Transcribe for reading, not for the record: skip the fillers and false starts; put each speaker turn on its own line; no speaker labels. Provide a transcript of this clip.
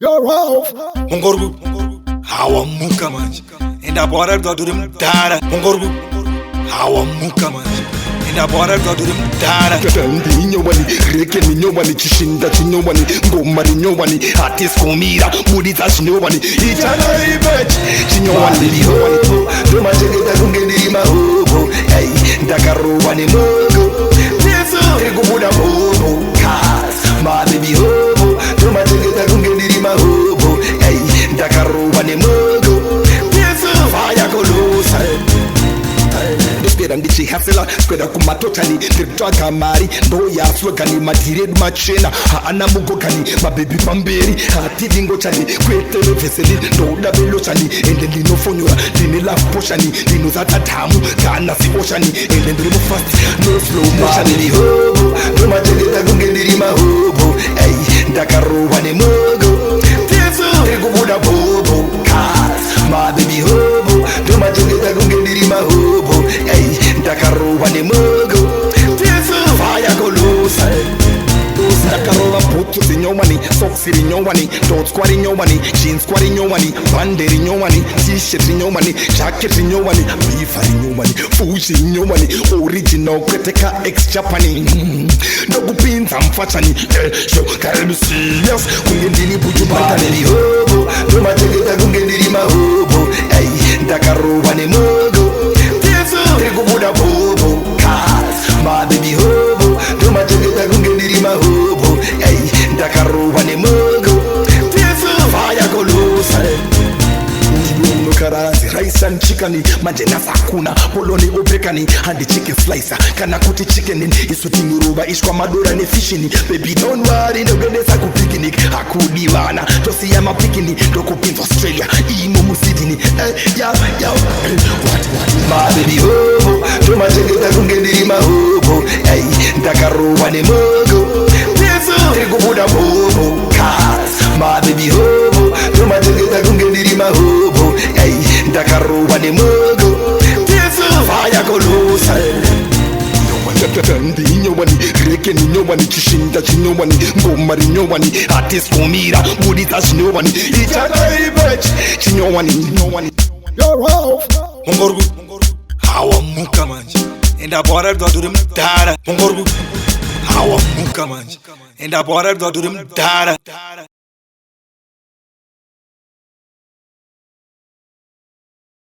You're off.
Mungorgu hawamuka manje indabora doduri mdara Mungorgu hawamuka manje indabora doduri mdara
Ndi nyowani, reke ni nyowani, chishinda chinyowani, ngoma ni nyowani, artist kumira, muri za chinyowani, ichana ibech, chinyowani liho, doma chegeta kungeni mahobo, hey, ndakaroba ni mogo, teso, ekubuda mobo, cars, my baby hobo, doma chegeta kungeni mahobo, hey, ndakaroba ni mogo, teso, fire kolosa, ndichihasela kwenda kumatotani nditsvaga mari ndoyaswegani madhired machena haana mugogani mabebi pamberi hatidingochani kwetelevheseni ndoda velochani ende ndinofonyora ndine laposhani ndinozatatamu kana sioshani ende ndiri mufast no slow motion lihobo ndomachengeta kunge ndiri mahobo ei ndakarova nemogo teso tirikubuda bobo cars mabebi hobo ndomachengeta kunge ndiri mahobo ei ndakaroba nemogo teso faya kolusa ndakaroba bhutu dzinyowani soksi rinyowani ndotswa rinyowani jeans kwa rinyowani bhande rinyowani t-shirt rinyowani jacket rinyowani bifa rinyowani fuji rinyowani original kwete ka ex japani ndokupinza mfachani sho karelu serious kunge ndini buju bandani lihobo ndomachengeta kunge ndiri mahobo ei ndakaroba nemogo teso tirikubuda bobo cars my baby hobo ndomachengeta kunge ndiri mahobo ei ndakaroba nemogo teso faya kolusa unokaranzi rice and chicken manje nasakuna poloni obekani handi chicken slicer kana kuti chicken isu tinguruba ishwa madora nefishini baby don't worry ndogendesa ku picnic akudivana tosiya mapikini ndokupinza Australia imo musidini what my baby hobo ndomachengeta kunge ndiri mahobo ei ndakaroba nemogo teso tirikubuda bobo cars my baby hobo ndomachengeta kunge ndiri mahobo ei ndakaroba nemogo teso faya kolusa ndi nyowani, reke ni nyowani, chishinda chinyowani, ngoma rinyowani, artist kumira, muri za chinyowani, ichana ibech, chinyowani. You're off.
Mungorgu hawamuka manje indabora doduri mdara Mungorgu hawamuka manje indabora doduri mdara